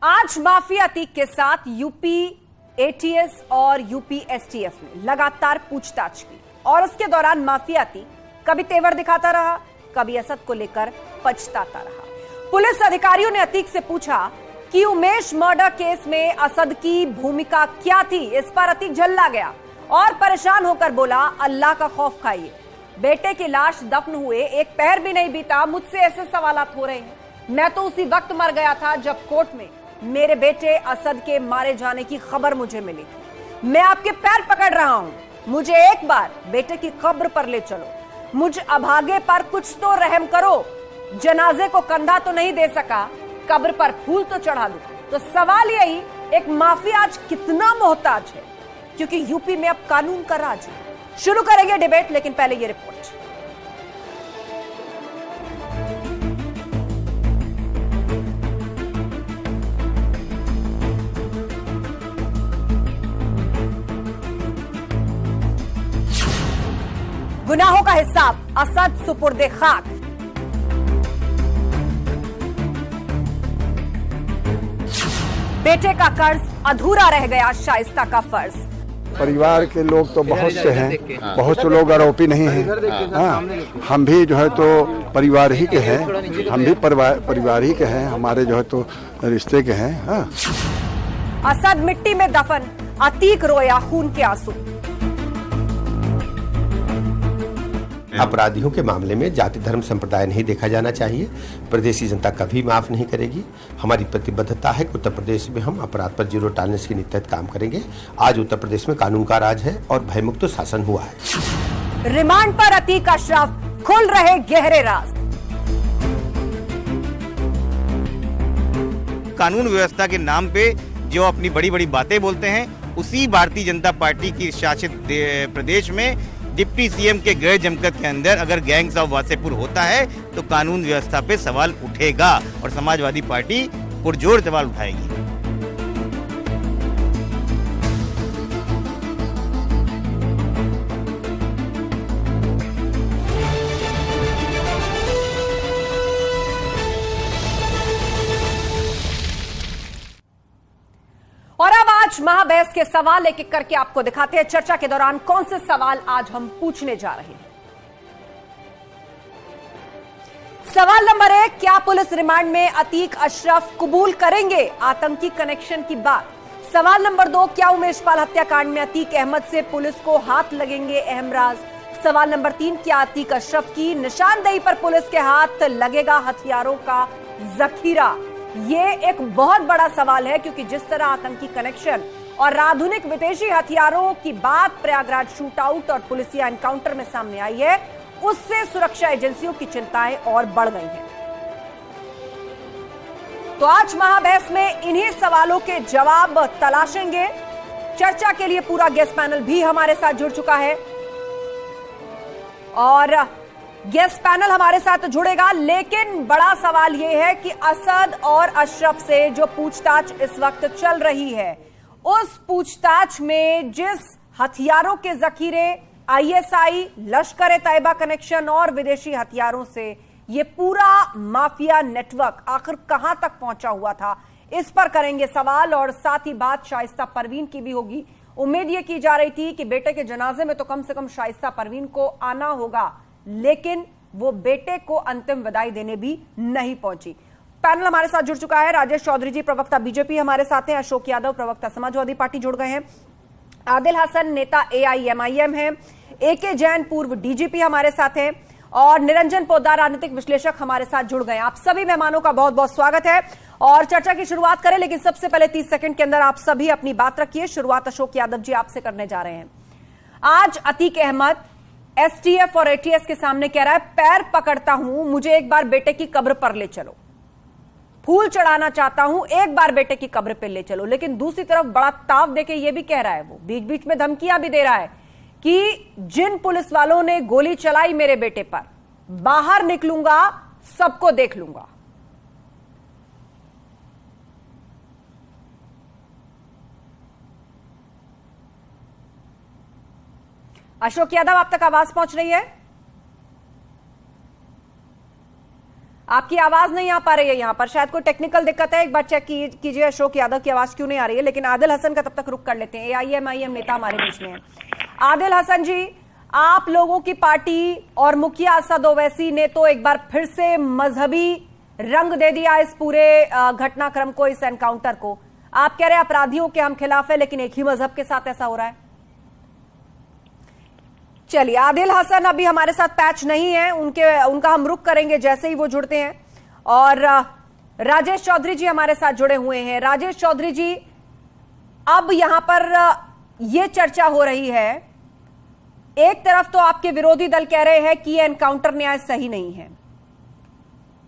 आज माफिया अतीक के साथ यूपी एटीएस और यूपी एसटीएफ ने लगातार पूछताछ की और उसके दौरान माफिया अतीक कभी तेवर दिखाता रहा, कभी असद को लेकर पछताता रहा। पुलिस अधिकारियों ने अतीक से पूछा कि उमेश मर्डर केस में असद की भूमिका क्या थी। इस पर अतीक झल्ला गया और परेशान होकर बोला, अल्लाह का खौफ खाइए, बेटे की लाश दफन हुए एक पहर भी नहीं बीता, मुझसे ऐसे सवालात हो रहे हैं। मैं तो उसी वक्त मर गया था जब कोर्ट में मेरे बेटे असद के मारे जाने की खबर मुझे मिली थी। मैं आपके पैर पकड़ रहा हूं, मुझे एक बार बेटे की कब्र पर ले चलो, मुझ अभागे पर कुछ तो रहम करो। जनाजे को कंधा तो नहीं दे सका, कब्र पर फूल तो चढ़ा दूं। तो सवाल यही, एक माफिया आज कितना मोहताज है, क्योंकि यूपी में अब कानून का राज है। शुरू करेंगे डिबेट, लेकिन पहले ये रिपोर्ट। गुनाहों का हिसाब, असद सुपुर्दे खाक। बेटे का कर्ज अधूरा रह गया, शाइस्ता का फर्ज। परिवार के लोग तो बहुत से हैं, बहुत से लोग आरोपी नहीं हैं। हाँ, हम भी जो है तो परिवार ही के हैं, हम भी परिवार ही के हैं, हमारे जो है तो रिश्ते के हैं। हाँ। असद मिट्टी में दफन, अतीक रोया खून के आंसू। अपराधियों के मामले में जाति धर्म संप्रदाय नहीं देखा जाना चाहिए। प्रदेश की जनता कभी माफ नहीं करेगी। हमारी प्रतिबद्धता है कि उत्तर प्रदेश में हम अपराध पर जीरो टॉलरेंस की नीति काम करेंगे। आज उत्तर प्रदेश में कानून का राज है और भयमुक्त शासन हुआ है। रिमांड पर अतीक अशरफ, खुल रहे गहरे राज। कानून व्यवस्था के नाम पे जो अपनी बड़ी बड़ी बातें बोलते हैं, उसी भारतीय जनता पार्टी की शासित प्रदेश में डिप्टी सीएम के गृह जमकत के अंदर अगर गैंग्स ऑफ वासेपुर होता है तो कानून व्यवस्था पे सवाल उठेगा और समाजवादी पार्टी पुरजोर सवाल उठाएगी। और अब आज महाबहस के सवाल एक एक करके आपको दिखाते हैं चर्चा के दौरान कौन से सवाल आज हम पूछने जा रहे हैं। सवाल नंबर 1, क्या पुलिस रिमांड में अतीक अशरफ कबूल करेंगे आतंकी कनेक्शन की बात? सवाल नंबर 2, क्या उमेश पाल हत्याकांड में अतीक अहमद से पुलिस को हाथ लगेंगे अहम राज? सवाल नंबर 3, क्या अतीक अशरफ की निशानदेही पर पुलिस के हाथ लगेगा हथियारों का जखीरा? ये एक बहुत बड़ा सवाल है, क्योंकि जिस तरह आतंकी कनेक्शन और आधुनिक विदेशी हथियारों की बात प्रयागराज शूटआउट और पुलिसिया एनकाउंटर में सामने आई है, उससे सुरक्षा एजेंसियों की चिंताएं और बढ़ गई हैं। तो आज महाबहस में इन्हीं सवालों के जवाब तलाशेंगे। चर्चा के लिए पूरा गेस्ट पैनल भी हमारे साथ जुड़ चुका है और गेस्ट पैनल हमारे साथ जुड़ेगा, लेकिन बड़ा सवाल यह है कि असद और अशरफ से जो पूछताछ इस वक्त चल रही है, उस पूछताछ में जिस हथियारों के जखीरे, आईएसआई, लश्कर ए तैयबा कनेक्शन और विदेशी हथियारों से ये पूरा माफिया नेटवर्क आखिर कहां तक पहुंचा हुआ था, इस पर करेंगे सवाल। और साथ ही बात शाइस्ता परवीन की भी होगी। उम्मीद ये की जा रही थी कि बेटे के जनाजे में तो कम से कम शाइस्ता परवीन को आना होगा, लेकिन वो बेटे को अंतिम विदाई देने भी नहीं पहुंची। पैनल हमारे साथ जुड़ चुका है। राजेश चौधरी जी, प्रवक्ता बीजेपी हमारे साथ हैं। अशोक यादव, प्रवक्ता समाजवादी पार्टी जुड़ गए हैं। आदिल हसन, नेता एआईएमआईएम हैं। एके जैन, पूर्व डीजीपी हमारे साथ हैं। और निरंजन पोद्दार, राजनीतिक विश्लेषक हमारे साथ जुड़ गए हैं। आप सभी मेहमानों का बहुत बहुत स्वागत है और चर्चा की शुरुआत करें, लेकिन सबसे पहले 30 सेकंड के अंदर आप सभी अपनी बात रखिए। शुरुआत अशोक यादव जी आपसे करने जा रहे हैं। आज अतीक अहमद एसटीएफ और एटीएस के सामने कह रहा है, पैर पकड़ता हूं, मुझे एक बार बेटे की कब्र पर ले चलो, फूल चढ़ाना चाहता हूं, एक बार बेटे की कब्र पर ले चलो। लेकिन दूसरी तरफ बड़ा ताव देके यह भी कह रहा है, वो बीच बीच में धमकियां भी दे रहा है कि जिन पुलिस वालों ने गोली चलाई मेरे बेटे पर, बाहर निकलूंगा, सबको देख लूंगा। अशोक यादव, आप तक आवाज पहुंच रही है? आपकी आवाज नहीं आ पा रही है यहाँ पर, शायद कोई टेक्निकल दिक्कत है। एक बार चेक कीजिए अशोक यादव की आवाज क्यों नहीं आ रही है। लेकिन आदिल हसन का तब तक रुक कर लेते हैं, AIM नेता हमारे बीच में है। आदिल हसन जी, आप लोगों की पार्टी और मुखिया असद ओवैसी ने तो एक बार फिर से मजहबी रंग दे दिया इस पूरे घटनाक्रम को, इस एनकाउंटर को। आप कह रहे हैं अपराधियों के हम खिलाफ है, लेकिन एक ही मजहब के साथ ऐसा हो रहा है। चलिए, आदिल हसन अभी हमारे साथ पैच नहीं है, उनका हम रुख करेंगे जैसे ही वो जुड़ते हैं। और राजेश चौधरी जी हमारे साथ जुड़े हुए हैं। राजेश चौधरी जी, अब यहां पर यह चर्चा हो रही है, एक तरफ तो आपके विरोधी दल कह रहे हैं कि यह एनकाउंटर न्याय सही नहीं है,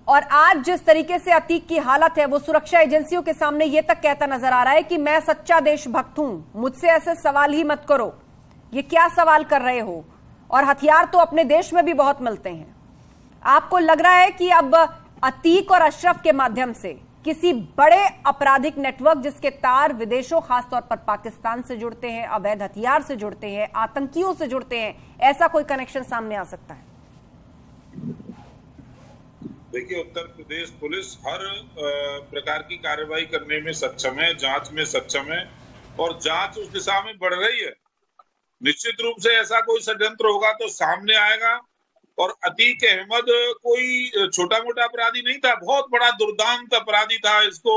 और आज जिस तरीके से अतीक की हालत है वो सुरक्षा एजेंसियों के सामने यह तक कहता नजर आ रहा है कि मैं सच्चा देशभक्त हूं, मुझसे ऐसे सवाल ही मत करो। ये क्या सवाल कर रहे हो? और हथियार तो अपने देश में भी बहुत मिलते हैं। आपको लग रहा है कि अब अतीक और अशरफ के माध्यम से किसी बड़े आपराधिक नेटवर्क जिसके तार विदेशों, खासतौर पर पाकिस्तान से जुड़ते हैं, अवैध हथियार से जुड़ते हैं, आतंकियों से जुड़ते हैं, ऐसा कोई कनेक्शन सामने आ सकता है? देखिए, उत्तर प्रदेश पुलिस हर प्रकार की कार्रवाई करने में सक्षम है, जांच में सक्षम है, और जांच उस दिशा में बढ़ रही है। निश्चित रूप से ऐसा कोई षड्यंत्र होगा तो सामने आएगा। और अतीक अहमद कोई छोटा मोटा अपराधी नहीं था, बहुत बड़ा दुर्दांत अपराधी था। इसको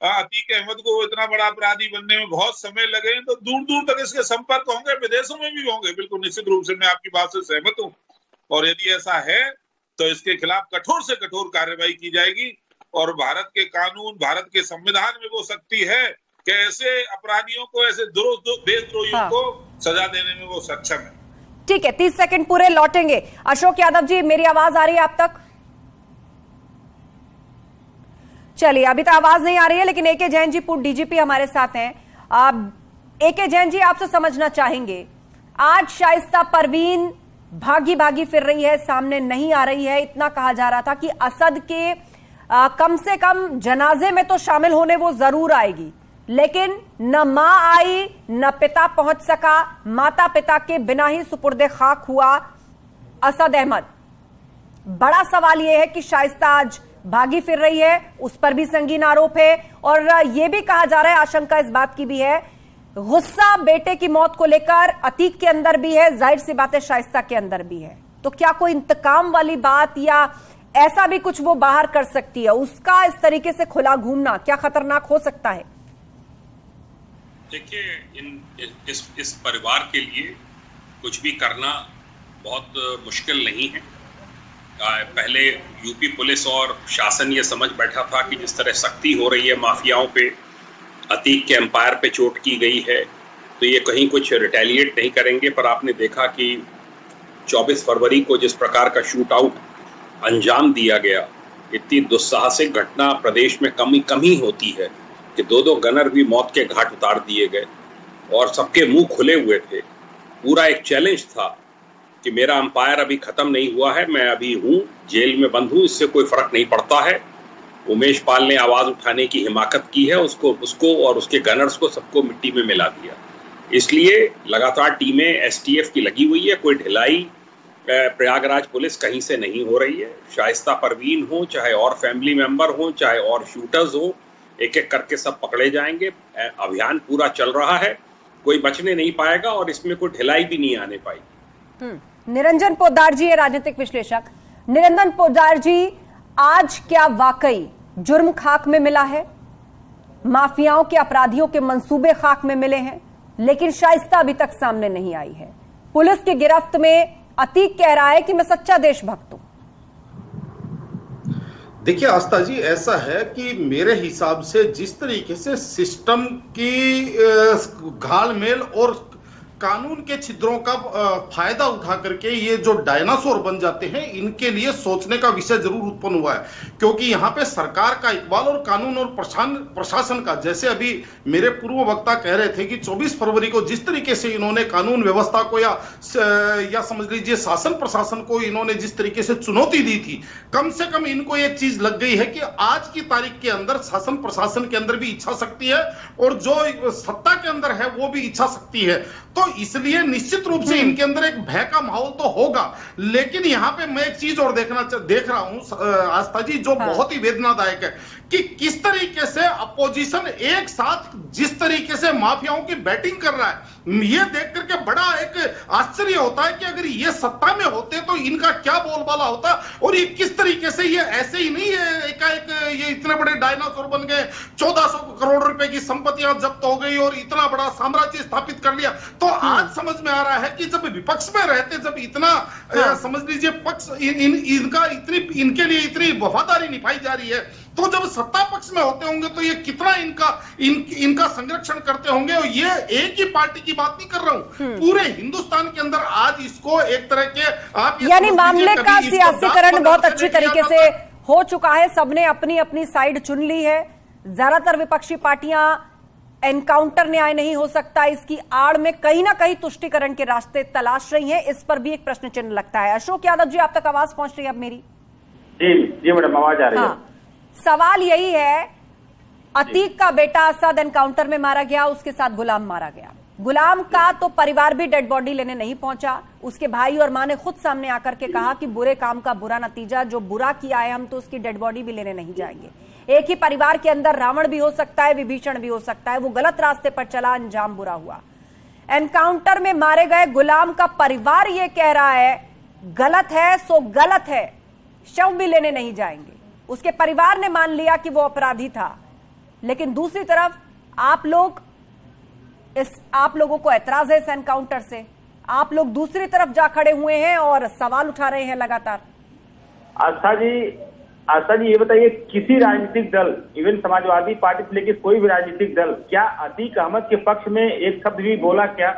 अतीक अहमद को इतना बड़ा अपराधी बनने में बहुत समय लगे, तो दूर दूर तक इसके संपर्क होंगे, विदेशों में भी होंगे। बिल्कुल निश्चित रूप से मैं आपकी बात से सहमत हूँ, और यदि ऐसा है तो इसके खिलाफ कठोर से कठोर कार्रवाई की जाएगी। और भारत के कानून, भारत के संविधान में वो शक्ति है कि ऐसे अपराधियों को, ऐसे देशद्रोहियों को सजा देने में वो सक्षम है। ठीक है, 30 सेकंड पूरे लौटेंगे। अशोक यादव जी, मेरी आवाज आ रही है आप तक? चलिए, अभी तो आवाज नहीं आ रही है, लेकिन AK जैन जी पूर्व DGP हमारे साथ हैं। AK जैन जी, आपसे समझना चाहेंगे, आज शाइस्ता परवीन भागी भागी फिर रही है, सामने नहीं आ रही है। इतना कहा जा रहा था कि असद के कम से कम जनाजे में तो शामिल होने वो जरूर आएगी, लेकिन न मां आई न पिता पहुंच सका। माता पिता के बिना ही सुपुर्दे खाक हुआ असद अहमद। बड़ा सवाल यह है कि शाइस्ता आज भागी फिर रही है, उस पर भी संगीन आरोप है। और यह भी कहा जा रहा है, आशंका इस बात की भी है, गुस्सा बेटे की मौत को लेकर अतीक के अंदर भी है, जाहिर सी बात है शाइस्ता के अंदर भी है। तो क्या कोई इंतकाम वाली बात या ऐसा भी कुछ वो बाहर कर सकती है? उसका इस तरीके से खुला घूमना क्या खतरनाक हो सकता है? देखिए, इस परिवार के लिए कुछ भी करना बहुत मुश्किल नहीं है। पहले यूपी पुलिस और शासन ये समझ बैठा था कि जिस तरह सख्ती हो रही है माफियाओं पे, अतीक के एम्पायर पे चोट की गई है, तो ये कहीं कुछ रिटेलिएट नहीं करेंगे। पर आपने देखा कि 24 फरवरी को जिस प्रकार का शूट आउट अंजाम दिया गया, इतनी दुस्साहसिक घटना प्रदेश में कम ही होती है कि दो गनर भी मौत के घाट उतार दिए गए और सबके मुंह खुले हुए थे। पूरा एक चैलेंज था कि मेरा अंपायर अभी खत्म नहीं हुआ है, मैं अभी हूँ, जेल में बंद हूँ, इससे कोई फर्क नहीं पड़ता है। उमेश पाल ने आवाज उठाने की हिमाकत की है, उसको और उसके गनर्स को सबको मिट्टी में मिला दिया। इसलिए लगातार टीमें STF की लगी हुई है, कोई ढिलाई प्रयागराज पुलिस कहीं से नहीं हो रही है। शाइस्ता परवीन हो, चाहे और फैमिली मेंबर हो, चाहे और शूटर्स हो, एक एक करके सब पकड़े जाएंगे। अभियान पूरा चल रहा है, कोई बचने नहीं पाएगा और इसमें कोई ढिलाई भी नहीं आने पाई। निरंजन पोद्दार जी है राजनीतिक विश्लेषक। निरंजन पोद्दार जी, आज क्या वाकई जुर्म खाक में मिला है? माफियाओं के, अपराधियों के मंसूबे खाक में मिले हैं, लेकिन शाइस्ता अभी तक सामने नहीं आई है। पुलिस की गिरफ्त में अतीक कह रहा है कि मैं सच्चा देशभक्त हूं। देखिए आस्था जी, ऐसा है कि मेरे हिसाब से जिस तरीके से सिस्टम की घालमेल और कानून के छिद्रों का फायदा उठा करके ये जो डायनासोर बन जाते हैं, इनके लिए सोचने का विषय जरूर उत्पन्न हुआ है। क्योंकि यहाँ पे सरकार का इकबाल और कानून और प्रशासन का, जैसे अभी मेरे पूर्व वक्ता कह रहे थे कि 24 फरवरी को जिस तरीके से इन्होंने कानून व्यवस्था को या समझ लीजिए शासन प्रशासन को इन्होंने जिस तरीके से चुनौती दी थी, कम से कम इनको एक चीज लग गई है कि आज की तारीख के अंदर शासन प्रशासन के अंदर भी इच्छा शक्ति है और जो सत्ता के अंदर है वो भी इच्छा शक्ति है। तो इसलिए निश्चित रूप से इनके अंदर एक भय का माहौल तो होगा। लेकिन यहाँ पे मैं एक चीज और देख रहा हूं आस्था जी, जो बहुत ही वेदनादायक है कि किस तरीके से अपोजिशन एक साथ जिस तरीके से माफियाओं की बैटिंग कर रहा है, ये देख करके बड़ा एक आश्चर्य होता है कि अगर ये सत्ता में होते तो इनका क्या बोलबाला होता। और ये किस तरीके से, ये ऐसे ही नहीं है एकाएक ये इतने बड़े डायनासोर बन गए, 1400 करोड़ रुपए की संपत्तियां जब्त हो गई और इतना बड़ा साम्राज्य स्थापित कर लिया। तो आज समझ में आ रहा है कि जब विपक्ष में रहते, जब इतना समझ लीजिए पक्ष इनका इनके लिए इतनी वफादारी निभाई जा रही है, तो जब सत्ता पक्ष में होते होंगे तो ये कितना इनका संरक्षण करते होंगे। और ये एक ही पार्टी की बात नहीं कर रहा हूं, पूरे हिंदुस्तान के अंदर आज इसको एक तरह के आप यानी मामले का सियासीकरण बहुत अच्छी तरीके से हो चुका है, सबने अपनी अपनी साइड चुन ली है। ज्यादातर विपक्षी पार्टियां एनकाउंटर न्याय नहीं हो सकता, इसकी आड़ में कहीं ना कहीं तुष्टीकरण के रास्ते तलाश रही हैं। इस पर भी एक प्रश्न चिन्ह लगता है। अशोक यादव जी, आप तक आवाज पहुंच रही है अब मेरी? जी मैडम, आवाज आ रही है। सवाल यही है, अतीक का बेटा असद एनकाउंटर में मारा गया, उसके साथ गुलाम मारा गया। गुलाम का तो परिवार भी डेड बॉडी लेने नहीं पहुंचा, उसके भाई और मां ने खुद सामने आकर के कहा कि बुरे काम का बुरा नतीजा, जो बुरा किया है हम तो उसकी डेड बॉडी भी लेने नहीं जाएंगे। एक ही परिवार के अंदर रावण भी हो सकता है, विभीषण भी हो सकता है, वो गलत रास्ते पर चला, अंजाम बुरा हुआ। एनकाउंटर में मारे गए गुलाम का परिवार ये कह रहा है गलत है सो गलत है, शव भी लेने नहीं जाएंगे। उसके परिवार ने मान लिया कि वो अपराधी था, लेकिन दूसरी तरफ आप लोगों को ऐतराज है इस एनकाउंटर से, आप लोग दूसरी तरफ जा खड़े हुए हैं और सवाल उठा रहे हैं लगातार। आस्था जी ये बताइए, किसी राजनीतिक दल, इवन समाजवादी पार्टी से लेकर कोई भी राजनीतिक दल, क्या अतीक अहमद के पक्ष में एक शब्द भी बोला क्या?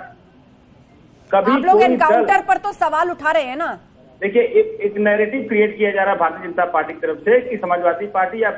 कभी आप लोग एनकाउंटर पर तो सवाल उठा रहे हैं ना। देखिए, एक नैरेटिव क्रिएट किया जा रहा है भारतीय जनता पार्टी की तरफ से कि समाजवादी पार्टी या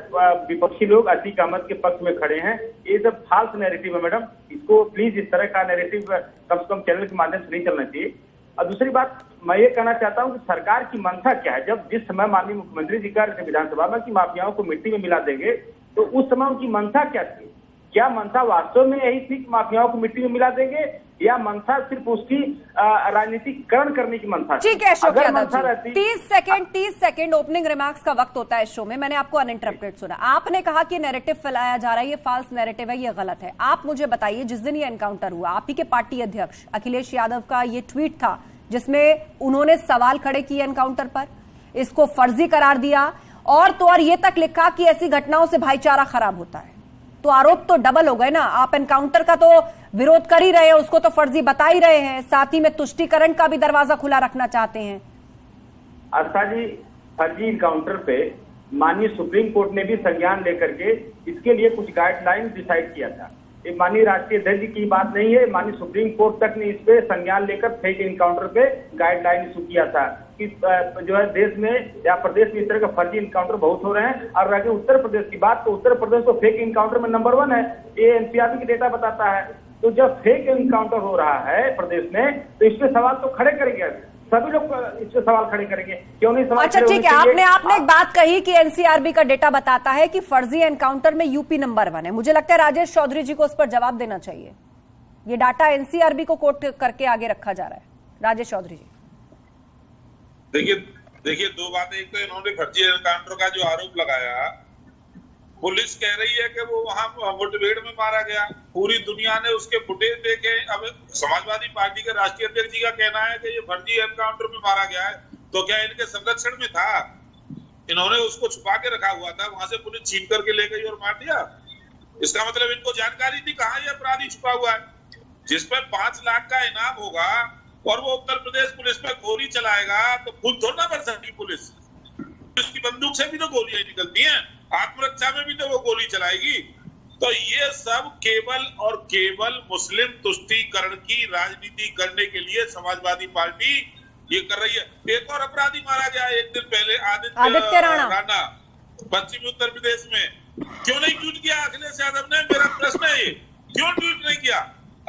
विपक्षी लोग अतीक अहमद के पक्ष में खड़े हैं। ये सब फाल्स नैरेटिव है मैडम, इसको प्लीज इस तरह का नैरेटिव कम से कम चैनल के माध्यम से नहीं चलना चाहिए। और दूसरी बात मैं ये कहना चाहता हूँ कि सरकार की मंशा क्या है। जब जिस समय माननीय मुख्यमंत्री जी कह रहे थे विधानसभा में कि माफियाओं को मिट्टी में मिला देंगे, तो उस समय उनकी मंशा क्या थी? क्या मंशा वास्तव में यही थी कि माफियाओं को मिट्टी में मिला देंगे, या मंशा सिर्फ उसकी राजनीतिकरण करने की मंशा? ठीक है Ashok Yadav ji, 30 second opening remarks का वक्त होता है इस शो में। मैंने आपको अनइंटरप्टेड सुना, आपने कहा कि नैरेटिव फैलाया जा रहा है, ये फाल्स नैरेटिव है, ये गलत है। आप मुझे बताइए, जिस दिन ये एनकाउंटर हुआ, आप ही के पार्टी अध्यक्ष अखिलेश यादव का ये ट्वीट था जिसमें उन्होंने सवाल खड़े किए एनकाउंटर पर, इसको फर्जी करार दिया, और तो और ये तक लिखा कि ऐसी घटनाओं से भाईचारा खराब होता है। तो आरोप तो डबल हो गए ना, आप एनकाउंटर का तो विरोध कर ही रहे हैं, उसको तो फर्जी बता ही रहे हैं, साथ ही में तुष्टीकरण का भी दरवाजा खुला रखना चाहते हैं। आस्था जी, फर्जी एनकाउंटर पे माननीय सुप्रीम कोर्ट ने भी संज्ञान लेकर के इसके लिए कुछ गाइडलाइन डिसाइड किया था। ये माननीय राष्ट्रीय अध्यक्ष की बात नहीं है, माननीय सुप्रीम कोर्ट तक ने इस पे संज्ञान लेकर फेक एनकाउंटर पे गाइडलाइन इशू किया था कि जो है देश में या प्रदेश में इस तरह का फर्जी एनकाउंटर बहुत हो रहे हैं। और रह गई उत्तर प्रदेश की बात, तो उत्तर प्रदेश तो फेक एनकाउंटर में नंबर 1 है, ये एनसीआरबी की डेटा बताता है। तो जब फेक एनकाउंटर हो रहा है प्रदेश में, तो इस पे सवाल तो खड़े करेंगे, सभी लोग इस पे सवाल खड़े करेंगे, क्यों नहीं सवाल? अच्छा ठीक है, आपने एक बात कही कि एनसीआरबी का डेटा बताता है कि फर्जी एनकाउंटर में यूपी नंबर 1 है। मुझे लगता है राजेश चौधरी जी को उस पर जवाब देना चाहिए। ये डाटा एनसीआरबी को कोट करके आगे रखा जा रहा है। राजेश चौधरी जी, देखिए दो बातें। एक तो इन्होंने फर्जी एनकाउंटर का जो आरोप लगाया, पुलिस कह रही है कि वो वहां मुठभेड़ में मारा गया, पूरी दुनिया ने उसके फुटेज देखे। अब समाजवादी पार्टी के राष्ट्रीय अध्यक्ष जी का कहना है कि ये फर्जी एनकाउंटर में मारा गया है, तो क्या इनके संरक्षण में था? इन्होंने उसको छुपा के रखा हुआ था, वहां से पुलिस छीन करके ले गई और मार दिया। इसका मतलब इनको जानकारी थी कहाँ ये अपराधी छुपा हुआ है। जिसपे 5 लाख का इनाम होगा और वो उत्तर प्रदेश पुलिस पे गोली चलाएगा, तो खुद थोड़ा ना कर सकती पुलिस। उसकी बंदूक से भी तो गोलियां निकलती हैं, आत्मरक्षा में भी तो वो गोली चलाएगी। तो ये सब केवल और केवल मुस्लिम तुष्टीकरण की राजनीति करने के लिए समाजवादी पार्टी ये कर रही है। एक और अपराधी मारा गया एक दिन पहले, आदित्य राणा, पश्चिमी उत्तर प्रदेश में। क्यों नहीं ट्वीट किया अखिलेश यादव ने? मेरा प्रश्न है ये, क्यों ट्वीट नहीं किया?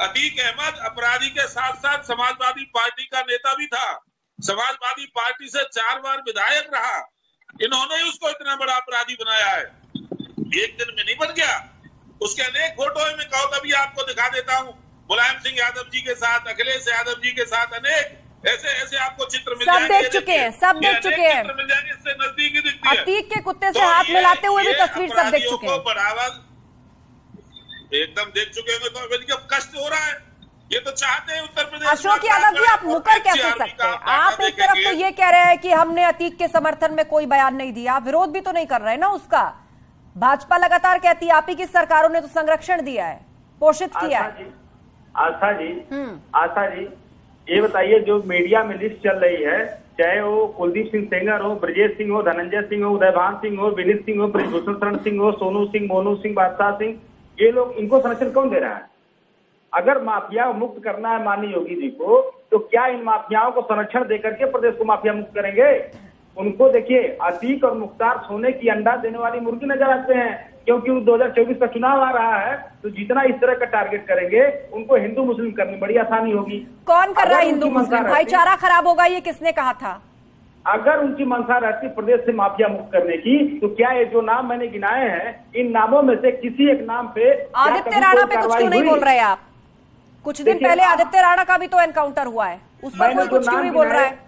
अतीक अहमद अपराधी के साथ साथ समाजवादी पार्टी का नेता भी था, समाजवादी पार्टी से 4 बार विधायक रहा। इन्होंने ही उसको इतना बड़ा अपराधी बनाया है, एक दिन में नहीं बन गया। उसके अनेक फोटो में कहो, कभी आपको दिखा देता हूं। मुलायम सिंह यादव जी के साथ, अखिलेश यादव जी के साथ अनेक ऐसे आपको चित्र मिल जाएंगे। सब देख चुके हैं, सब देख चुके हैं। मिल जाएंगे, इससे नजदीकी दिखती है। अतीक के कुत्ते से हाथ मिलाते हुए भी तस्वीर सब देख चुके हैं। बढ़ावा एकदम देख चुके होंगे, तो कष्ट हो रहा है। ये तो चाहते हैं उत्तर प्रदेश। अशोक यादव जी, आप मुकर कैसे सकते हैं? आप एक तरफ तो ये कह रहे हैं कि हमने अतीक के समर्थन में कोई बयान नहीं दिया, विरोध भी तो नहीं कर रहे ना उसका। भाजपा लगातार कहती है आप ही की सरकारों ने तो संरक्षण दिया है, पोषित किया है। आस्था जी ये बताइए, जो मीडिया में लिस्ट चल रही है, चाहे वो कुलदीप सिंह सेंगर हो, ब्रजेश सिंह हो, धनंजय सिंह हो, उदयभान सिंह हो, विनीत सिंह हो, ब्रजभूषण शरण सिंह हो, सोनू सिंह, मोनू सिंह, बादशाह सिंह, ये लोग, इनको संरक्षण कौन दे रहा है? अगर माफिया मुक्त करना है माननीय योगी जी को, तो क्या इन माफियाओं को संरक्षण देकर के प्रदेश को माफिया मुक्त करेंगे? उनको देखिए, अतीक और मुख्तार सोने की अंडा देने वाली मुर्गी नजर आते हैं, क्योंकि 2024 का चुनाव आ रहा है, तो जितना इस तरह का टारगेट करेंगे, उनको हिंदू मुस्लिम करनी बड़ी आसानी होगी। कौन कर रहा है हिंदू मुस्लिम? भाईचारा खराब होगा, ये किसने कहा था? अगर उनकी मंशा रहती प्रदेश से माफिया मुक्त करने की, तो क्या ये जो नाम मैंने गिनाए हैं, इन नामों में से किसी एक नाम पे आदित्य राणा पे कुछ क्यों नहीं बोल रहे आप? कुछ दिन पहले आदित्य राणा का भी तो एनकाउंटर हुआ है, उस पर कोई कुछ क्यों नहीं बोल रहा है?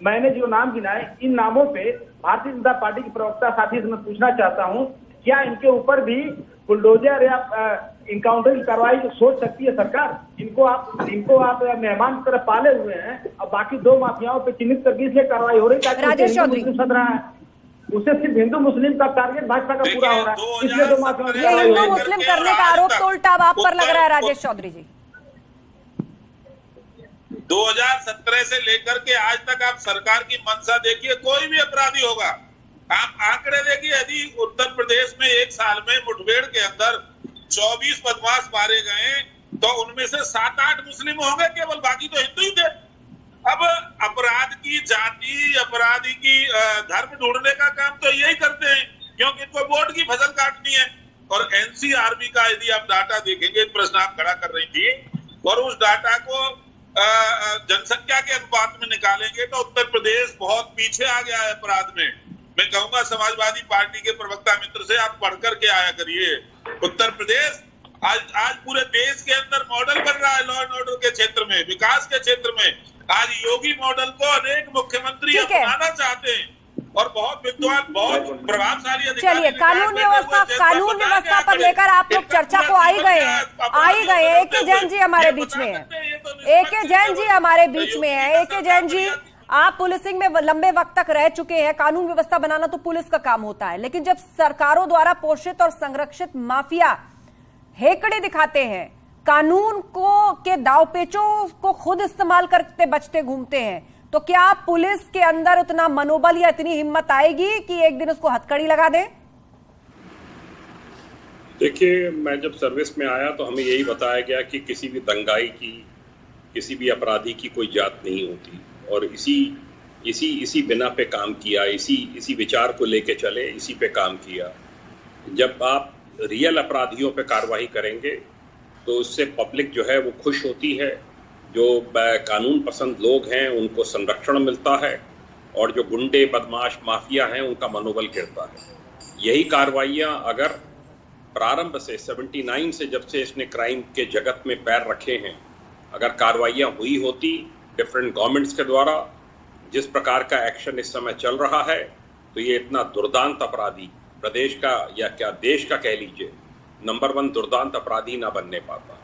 मैंने जो नाम गिनाए, इन नामों पे भारतीय जनता पार्टी के प्रवक्ता साथी से मैं पूछना चाहता हूँ, क्या इनके ऊपर भी बुलडोजर या इनकाउंटर की कार्रवाई सोच सकती है सरकार? इनको आप मेहमान की तरह पाले हुए हैं, अब बाकी दो माफियाओं पे चिन्हित करके इसलिए कार्रवाई हो रही है, राजेश चौधरी सद रहा है, उससे सिर्फ हिंदू मुस्लिम का टारगेट भाजपा का पूरा हो रहा है, इसलिए दो माफियाओं ये हिंदू मुस्लिम करने का आरोप तो उल्टा अब आप पर लग रहा है राजेश चौधरी जी। 2017 से लेकर के आज तक आप सरकार की मंशा देखिए, कोई भी अपराधी होगा, आप आंकड़े देखिए, यदि उत्तर प्रदेश में एक साल में मुठभेड़ के अंदर 24 बदमाश मारे गए, तो उनमें से 7-8 मुस्लिम होंगे केवल, बाकी तो हिंदू ही थे। अब अपराध की जाति, अपराधी की धर्म ढूंढने का काम तो यही करते हैं, क्योंकि इनको वोट की फसल काटनी है। और एनसीआरबी का यदि आप डाटा देखेंगे, प्रश्न आप खड़ा कर रही थी, और उस डाटा को जनसंख्या के अनुपात में निकालेंगे तो उत्तर प्रदेश बहुत पीछे आ गया है अपराध में। मैं कहूंगा समाजवादी पार्टी के प्रवक्ता मित्र से आप पढ़ करके आया करिए। उत्तर प्रदेश आज पूरे देश के अंदर मॉडल बन रहा है, लॉ एंड ऑर्डर के क्षेत्र में, विकास के क्षेत्र में। आज योगी मॉडल को अनेक मुख्यमंत्री अपनाना चाहते हैं, और बहुत विद्वान, बहुत प्रभावशाली अधिकारी। चलिए, कानून व्यवस्था पर लेकर आप लोग चर्चा को आ ही गए हैं। AK जैन जी हमारे बीच में है, AK जैन जी हमारे बीच में है। AK जैन जी, आप पुलिसिंग में लंबे वक्त तक रह चुके हैं, कानून व्यवस्था बनाना तो पुलिस का काम होता है, लेकिन जब सरकारों द्वारा पोषित और संरक्षित माफिया हेकड़े दिखाते हैं, कानून को के दावपेचों को खुद इस्तेमाल करते बचते घूमते हैं, तो क्या पुलिस के अंदर उतना मनोबल या इतनी हिम्मत आएगी कि एक दिन उसको हथकड़ी लगा दे? देखिए, मैं जब सर्विस में आया तो हमें यही बताया गया कि किसी भी दंगाई की, किसी भी अपराधी की कोई जात नहीं होती, और इसी बिना पे काम किया, इसी विचार को लेके चले, इसी पे काम किया। जब आप रियल अपराधियों पे कार्रवाई करेंगे तो उससे पब्लिक जो है वो खुश होती है, जो कानून पसंद लोग हैं उनको संरक्षण मिलता है, और जो गुंडे, बदमाश, माफिया हैं उनका मनोबल गिरता है। यही कार्रवाइयाँ अगर प्रारंभ से 79 से जब से इसने क्राइम के जगत में पैर रखे हैं, अगर कार्रवाइयाँ हुई होती डिफरेंट गवर्नमेंट्स के द्वारा, जिस प्रकार का एक्शन इस समय चल रहा है, तो ये इतना दुर्दांत अपराधी प्रदेश का, या क्या देश का कह लीजिए, नंबर 1 दुर्दांत अपराधी ना बनने पाता।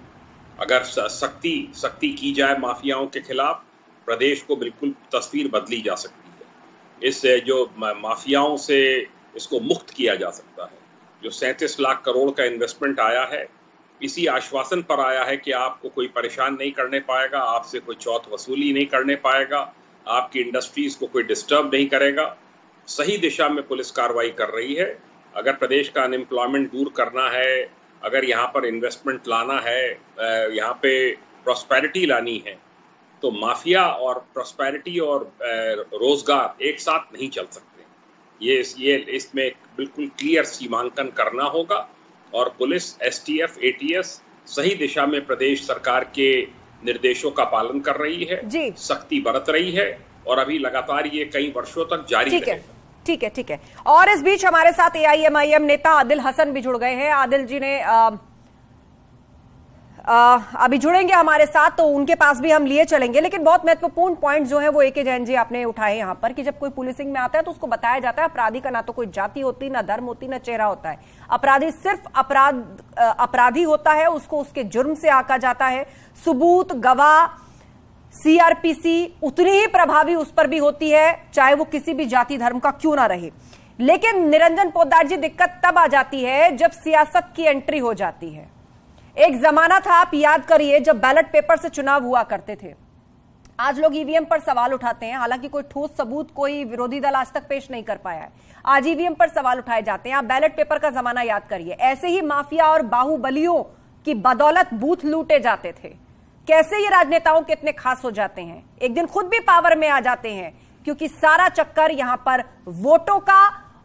अगर सख्ती की जाए माफियाओं के खिलाफ, प्रदेश को बिल्कुल तस्वीर बदली जा सकती है। इससे जो माफियाओं से इसको मुक्त किया जा सकता है। जो 37 लाख करोड़ का इन्वेस्टमेंट आया है, इसी आश्वासन पर आया है कि आपको कोई परेशान नहीं करने पाएगा, आपसे कोई चौथ वसूली नहीं करने पाएगा, आपकी इंडस्ट्रीज को कोई डिस्टर्ब नहीं करेगा। सही दिशा में पुलिस कार्रवाई कर रही है। अगर प्रदेश का अनएम्प्लॉयमेंट दूर करना है, अगर यहाँ पर इन्वेस्टमेंट लाना है, यहाँ पे प्रॉस्पेरिटी लानी है, तो माफिया और प्रॉस्पेरिटी और रोजगार एक साथ नहीं चल सकते। ये इसमें बिल्कुल क्लियर सीमांकन करना होगा, और पुलिस, STF, ATS सही दिशा में प्रदेश सरकार के निर्देशों का पालन कर रही है, सख्ती बरत रही है, और अभी लगातार ये कई वर्षों तक जारी रहेगा। ठीक है। और इस बीच हमारे साथ AIMIM नेता आदिल हसन भी जुड़ गए हैं। आदिल जी ने अभी जुड़ेंगे हमारे साथ, तो उनके पास भी हम लिए चलेंगे। लेकिन बहुत महत्वपूर्ण पॉइंट जो है वो AK जैन जी आपने उठाए यहाँ पर, कि जब कोई पुलिसिंग में आता है तो उसको बताया जाता है अपराधी का ना तो कोई जाति होती, ना धर्म होती, ना चेहरा होता है। अपराधी सिर्फ अपराधी होता है, उसको उसके जुर्म से आंका जाता है। सबूत, गवाह, CRPC उतनी ही प्रभावी उस पर भी होती है, चाहे वो किसी भी जाति धर्म का क्यों ना रहे। लेकिन निरंजन पोद्दार जी, दिक्कत तब आ जाती है जब सियासत की एंट्री हो जाती है। एक जमाना था, आप याद करिए, जब बैलेट पेपर से चुनाव हुआ करते थे। आज लोग EVM पर सवाल उठाते हैं, हालांकि कोई ठोस सबूत कोई विरोधी दल आज तक पेश नहीं कर पाया है। आज EVM पर सवाल उठाए जाते हैं। आप बैलेट पेपर का जमाना याद करिए, ऐसे ही माफिया और बाहुबलियों की बदौलत बूथ लूटे जाते थे। कैसे ये राजनेताओं के इतने खास हो जाते हैं, एक दिन खुद भी पावर में आ जाते हैं, क्योंकि सारा चक्कर यहां पर वोटों का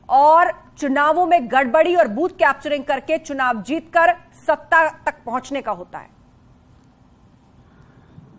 और चुनावों में गड़बड़ी और बूथ कैप्चरिंग करके चुनाव जीतकर सत्ता तक पहुंचने का होता है।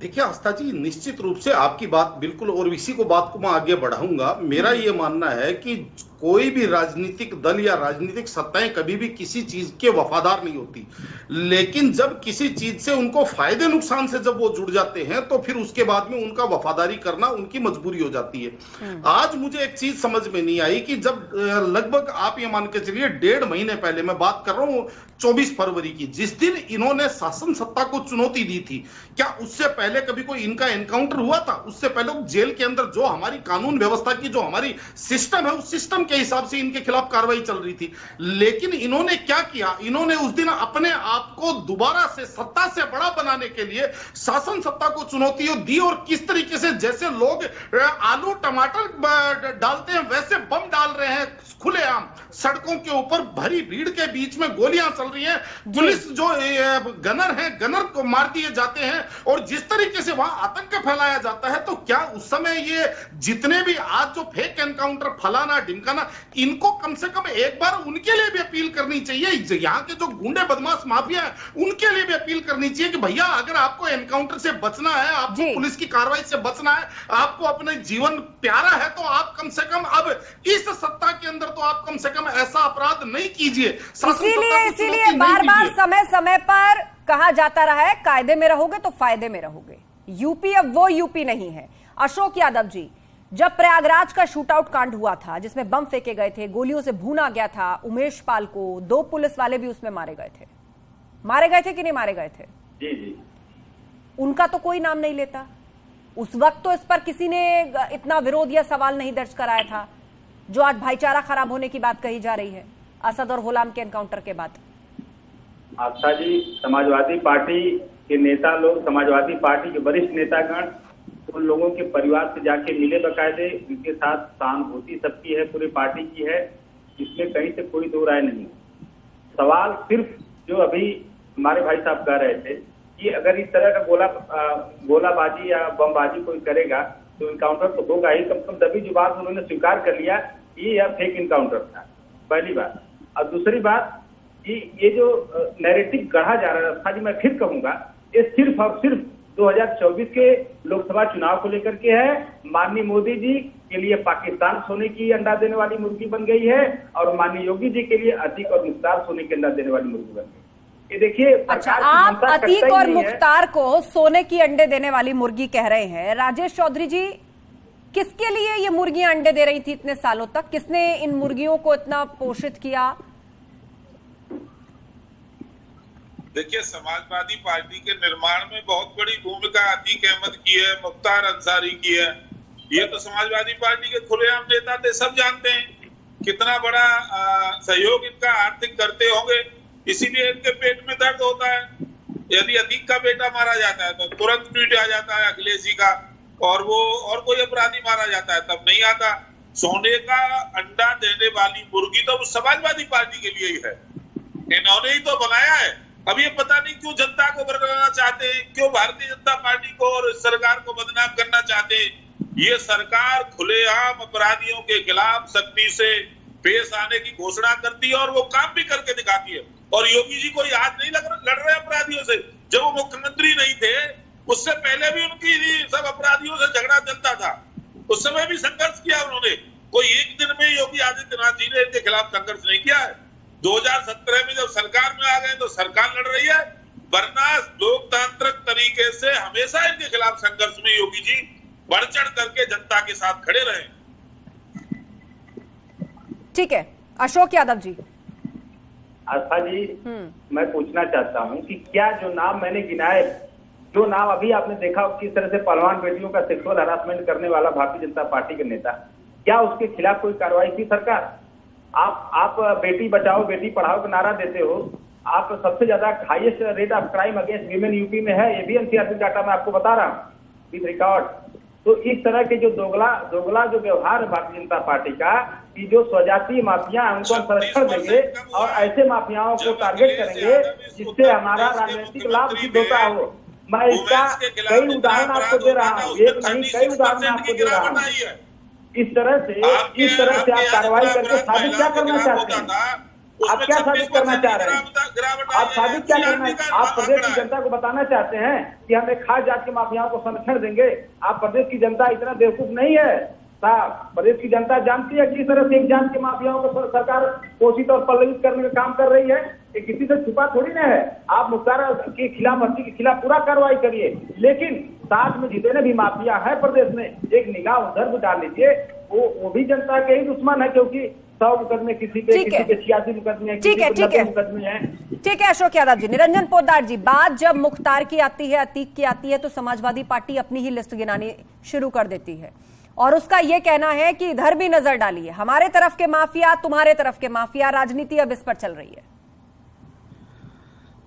देखिए आस्था जी, निश्चित रूप से आपकी बात बिल्कुल, और इसी को बात को मैं आगे बढ़ाऊंगा। मेरा ये मानना है कि कोई भी राजनीतिक दल या राजनीतिक सत्ताएं कभी भी किसी चीज के वफादार नहीं होती, लेकिन जब किसी चीज से उनको फायदे नुकसान से जब वो जुड़ जाते हैं तो फिर उसके बाद में उनका वफादारी करना उनकी मजबूरी हो जाती है। आज मुझे एक चीज समझ में नहीं आई कि जब लगभग आप ये मान के चलिए 1.5 महीने पहले, मैं बात कर रहा हूं 24 फरवरी की, जिस दिन इन्होंने शासन सत्ता को चुनौती दी थी, क्या उससे पहले कभी कोई इनका एनकाउंटर हुआ था? उससे पहले जेल के अंदर जो हमारी कानून व्यवस्था की जो हमारी सिस्टम है, उस सिस्टम के हिसाब से इनके खिलाफ कार्रवाई चल रही थी। लेकिन इन्होंने क्या किया, इन्होंने उस दिन अपने आप को दोबारा से सत्ता से बड़ा बनाने के लिए शासन सत्ता को चुनौती दी, और किस तरीके से जैसे लोग आलू टमाटर डालते हैं वैसे बम डाल रहे हैं खुलेआम सड़कों के ऊपर, भरी भीड़ के बीच में गोलियां चल रही हैं, पुलिस जो गनर है, गनर को मार दिए जाते हैं, और जिस तरीके से वहां आतंक फैलाया जाता है, तो क्या उस समय ये जितने भी आज जो फेक एनकाउंटर फलाना ढिमकाना, इनको कम से कम एक बार उनके लिए भी अपील करनी चाहिए। यहाँ के जो गुंडे बदमाश माफिया है उनके लिए भी अपील करनी चाहिए कि भैया अगर आपको एनकाउंटर से बचना है, आपको पुलिस की कार्रवाई से बचना है, आपको अपने जीवन प्यारा है, तो आप कम से कम अब इस सत्ता के अंदर तो आप कम से कम ऐसा अपराध नहीं कीजिए। इसीलिए बार बार समय समय पर कहा जाता रहा है, कायदे में रहोगे तो फायदे में रहोगे। यूपी अब वो यूपी नहीं है। अशोक यादव जी, जब प्रयागराज का शूटआउट कांड हुआ था, जिसमें बम फेंके गए थे, गोलियों से भूना गया था उमेश पाल को, 2 पुलिस वाले भी उसमें मारे गए थे कि नहीं मारे गए थे? जी जी। उनका तो कोई नाम नहीं लेता। उस वक्त तो इस पर किसी ने इतना विरोध या सवाल नहीं दर्ज कराया था, जो आज भाईचारा खराब होने की बात कही जा रही है असद और गुलाम के एनकाउंटर के बाद। आस्था जी, समाजवादी पार्टी के नेता लोग, समाजवादी पार्टी के वरिष्ठ नेतागण उन लोगों के परिवार से जाके मिले, बकायदे उनके साथ सहानुभूति सबकी है, पूरी पार्टी की है, इसमें कहीं से कोई दो राय नहीं। सवाल सिर्फ जो अभी हमारे भाई साहब कह रहे थे कि अगर इस तरह का गोलाबाजी या बमबाजी कोई करेगा तो इनकाउंटर तो होगा ही, कम से कम तभी जो बात उन्होंने स्वीकार कर लिया कि यह फेक इनकाउंटर था, पहली बात। और दूसरी बात कि ये जो नैरेटिव गढ़ा जा रहा है, जी मैं फिर कहूंगा, ये सिर्फ और सिर्फ 2024 के लोकसभा चुनाव को लेकर के है। माननीय मोदी जी के लिए पाकिस्तान सोने की अंडा देने वाली मुर्गी बन गई है, और माननीय योगी जी के लिए अतीक और मुख्तार सोने की अंडा देने वाली मुर्गी बन गई। ये देखिए, अच्छा, आप अतीक और मुख्तार को सोने की अंडे देने वाली मुर्गी कह रहे हैं। राजेश चौधरी जी, किसके लिए ये मुर्गियां अंडे दे रही थी इतने सालों तक? किसने इन मुर्गियों को इतना पोषित किया? देखिए, समाजवादी पार्टी के निर्माण में बहुत बड़ी भूमिका अतीक अहमद की है, मुख्तार अंसारी की है। ये तो समाजवादी पार्टी के खुलेआम नेता थे, सब जानते हैं कितना बड़ा सहयोग इनका आर्थिक करते होंगे, इसीलिए इनके पेट में दर्द होता है। यदि अतीक का बेटा मारा जाता है तो तुरंत ट्वीट आ जाता है अखिलेश जी का, और वो और कोई अपराधी मारा जाता है तब नहीं आता। सोने का अंडा देने वाली मुर्गी तो समाजवादी पार्टी के लिए ही है, इन्होंने ही तो बनाया है। अब ये पता नहीं क्यों जनता को बरगलाना चाहते हैं, क्यों भारतीय जनता पार्टी को और सरकार को बदनाम करना चाहते हैं। ये सरकार खुलेआम अपराधियों के खिलाफ सख्ती से पेश आने की घोषणा करती है, और वो काम भी करके दिखाती है। और योगी जी कोई आज नहीं लड़ रहे अपराधियों से। जब वो मुख्यमंत्री नहीं थे, उससे पहले भी उनकी सब अपराधियों से झगड़ा चलता था, उस समय भी संघर्ष किया उन्होंने। कोई एक दिन में योगी आदित्यनाथ जी ने इनके खिलाफ संघर्ष नहीं किया है। 2017 में जब सरकार में आ गए तो सरकार लड़ रही है, वरना लोकतांत्रिक तरीके से हमेशा इनके खिलाफ संघर्ष में योगी जी बढ़ चढ़ करके जनता के साथ खड़े रहे। ठीक है, अशोक यादव जी। आस्था जी, मैं पूछना चाहता हूं कि क्या जो नाम मैंने गिनाए, जो नाम अभी आपने देखा किस तरह से पहलवान बेटियों का सेक्सुअल हरासमेंट करने वाला भारतीय जनता पार्टी के नेता, क्या उसके खिलाफ कोई कार्रवाई की सरकार? आप बेटी बचाओ बेटी पढ़ाओ का नारा देते हो, आप सबसे ज्यादा highest rate of crime against women UP में है, ये भी एनसीआरबी डाटा मैं आपको बता रहा हूँ विद रिकॉर्ड। तो इस तरह के जो दोगला जो व्यवहार है भारतीय जनता पार्टी का, कि जो स्वजातीय माफिया उनको हम संरक्षण देंगे और ऐसे माफियाओं को टारगेट करेंगे जिससे हमारा राजनीतिक लाभ सिद्ध होता हो। मैं इसका कई उदाहरण आपको दे रहा हूँ, एक नहीं कई उदाहरण आपको दे रहा हूँ। इस तरह से आप कार्रवाई करके साबित क्या करना चाहते हैं? आप क्या साबित करना चाह रहे हैं? आप साबित क्या करना? आप प्रदेश की जनता को बताना चाहते हैं कि हम एक खास जात के माफियाओं को संरक्षण देंगे। आप प्रदेश की जनता इतना बेवकूफ नहीं है साहब। प्रदेश की जनता जानती है किस तरह से एक जात के माफियाओं को सरकार पोषित और पल्लवित करने का काम कर रही है। ये किसी से छुपा थोड़ी ना है। आप मुख्तार के खिलाफ, भर्ती के खिलाफ पूरा कार्रवाई करिए, लेकिन साथ में जितने भी माफिया है प्रदेश में एक निगाह उधर भी डाल लीजिए। वो भी जनता के ही दुश्मन है, क्योंकि 100 मुकदमे किसी पे 86 मुकदमे, ठीक है मुकदमे हैं। ठीक है अशोक यादव जी। निरंजन पोद्दार जी, बात जब मुख्तार की आती है, अतीक की आती है, तो समाजवादी पार्टी अपनी ही लिस्ट गिनानी शुरू कर देती है और उसका यह कहना है कि इधर भी नजर डालिए, हमारे तरफ के माफिया, तुम्हारे तरफ के माफिया, राजनीति अब इस पर चल रही है।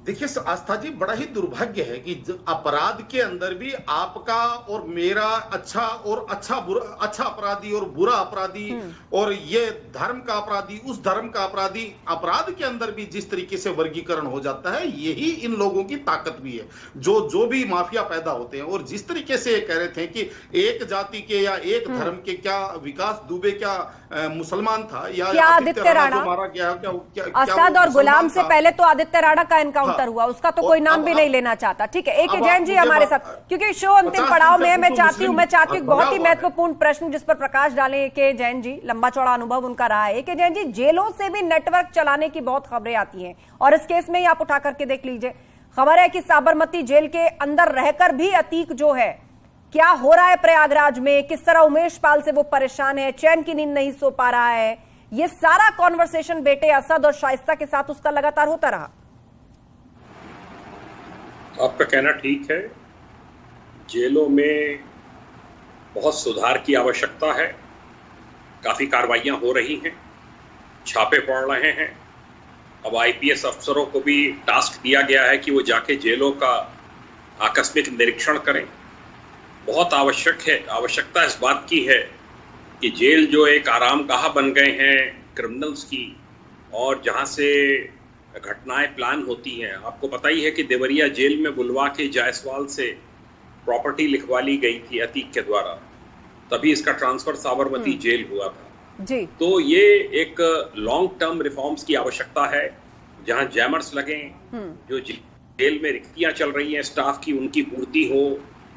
देखिए आस्था जी, बड़ा ही दुर्भाग्य है कि अपराध के अंदर भी आपका और मेरा अच्छा और अच्छा अपराधी और बुरा अपराधी और ये धर्म का अपराधी, उस धर्म का अपराधी, अपराध के अंदर भी जिस तरीके से वर्गीकरण हो जाता है, यही इन लोगों की ताकत भी है। जो भी माफिया पैदा होते हैं, और जिस तरीके से ये कह रहे थे कि एक जाति के या एक धर्म के, क्या विकास दुबे क्या मुसलमान था या आदित्य राणा मारा गया, असद और गुलाम से पहले तो आदित्य राणा का एनकाउंटर हुआ, उसका तो कोई नाम भी नहीं लेना चाहता। ठीक है, AK जैन जी हमारे साथ, क्योंकि शो अंतिम पड़ाव में है। मैं चाहती हूँ बहुत ही महत्वपूर्ण प्रश्न जिस पर प्रकाश डालें AK जैन जी, लंबा चौड़ा अनुभव उनका रहा है। AK जैन जी, जेलों से भी नेटवर्क चलाने की बहुत खबरें आती हैं और इस केस में ही आप उठा करके देख लीजिए। खबर है कि साबरमती जेल के अंदर रहकर भी अतीक जो है, क्या हो रहा है प्रयागराज में, किस तरह उमेश पाल से वो परेशान है, चैन की नींद नहीं सो पा रहा है, ये सारा कॉन्वर्सेशन बेटे असद और शाइस्ता के साथ उसका लगातार होता रहा। आपका कहना ठीक है, जेलों में बहुत सुधार की आवश्यकता है। काफी कार्रवाइयां हो रही हैं, छापे पड़ रहे हैं। अब IPS अफसरों को भी टास्क दिया गया है कि वो जाके जेलों का आकस्मिक निरीक्षण करें। बहुत आवश्यकता इस बात की है कि जेल जो एक आरामगाह बन गए हैं क्रिमिनल्स की, और जहां से घटनाएं प्लान होती हैं। आपको पता ही है कि देवरिया जेल में बुलवा के जायसवाल से प्रॉपर्टी लिखवा ली गई थी अतीक के द्वारा, तभी इसका ट्रांसफर साबरमती जेल हुआ था जी। तो ये एक लॉन्ग टर्म रिफॉर्म्स की आवश्यकता है, जहां जैमर्स लगे, जो जेल में रिक्तियां चल रही हैं स्टाफ की, उनकी पूर्ति हो,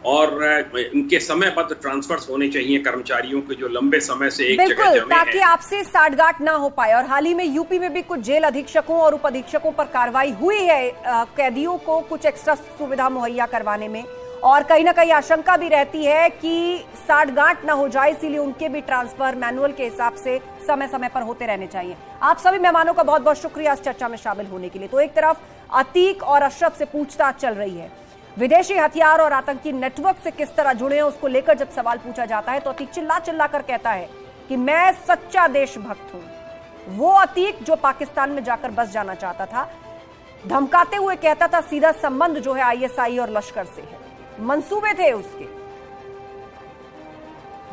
और इनके समयबद्ध ट्रांसफर्स होने चाहिए कर्मचारियों के जो लंबे समय से एक जगह जमे हैं, ताकि आपसे साठगांठ ना हो पाए। और हाल ही में यूपी में भी कुछ जेल अधीक्षकों और उप अधीक्षकों पर कार्रवाई हुई है, कैदियों को कुछ एक्स्ट्रा सुविधा मुहैया करवाने में, और कहीं ना कहीं आशंका भी रहती है कि साठगांठ ना हो जाए, इसीलिए उनके भी ट्रांसफर मैनुअल के हिसाब से समय समय पर होते रहने चाहिए। आप सभी मेहमानों का बहुत बहुत शुक्रिया इस चर्चा में शामिल होने के लिए। तो एक तरफ अतीक और अशरफ से पूछताछ चल रही है, विदेशी हथियार और आतंकी नेटवर्क से किस तरह जुड़े हैं उसको लेकर जब सवाल पूछा जाता है तो अतीक चिल्ला चिल्ला कर कहता है कि मैं सच्चा देशभक्त हूं। वो अतीक जो पाकिस्तान में जाकर बस जाना चाहता था, धमकाते हुए कहता था सीधा संबंध जो है ISI और लश्कर से है, मंसूबे थे उसके।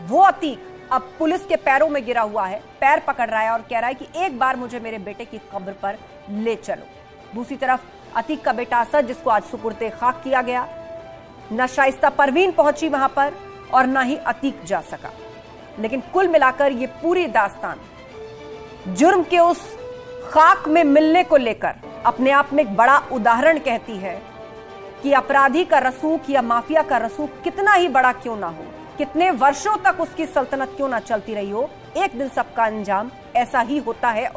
वो अतीक अब पुलिस के पैरों में गिरा हुआ है, पैर पकड़ रहा है और कह रहा है कि एक बार मुझे मेरे बेटे की कब्र पर ले चलो। दूसरी तरफ अतीक का बेटा असद, जिसको आज सुपुर्दे खाक किया गया, न शाइस्ता परवीन पहुंची वहां पर और न ही अतीक जा सका। लेकिन कुल मिलाकर ये पूरी दास्तान जुर्म के उस खाक में मिलने को लेकर अपने आप में एक बड़ा उदाहरण कहती है कि अपराधी का रसूख या माफिया का रसूख कितना ही बड़ा क्यों ना हो, कितने वर्षों तक उसकी सल्तनत क्यों ना चलती रही हो, एक दिन सबका अंजाम ऐसा ही होता है।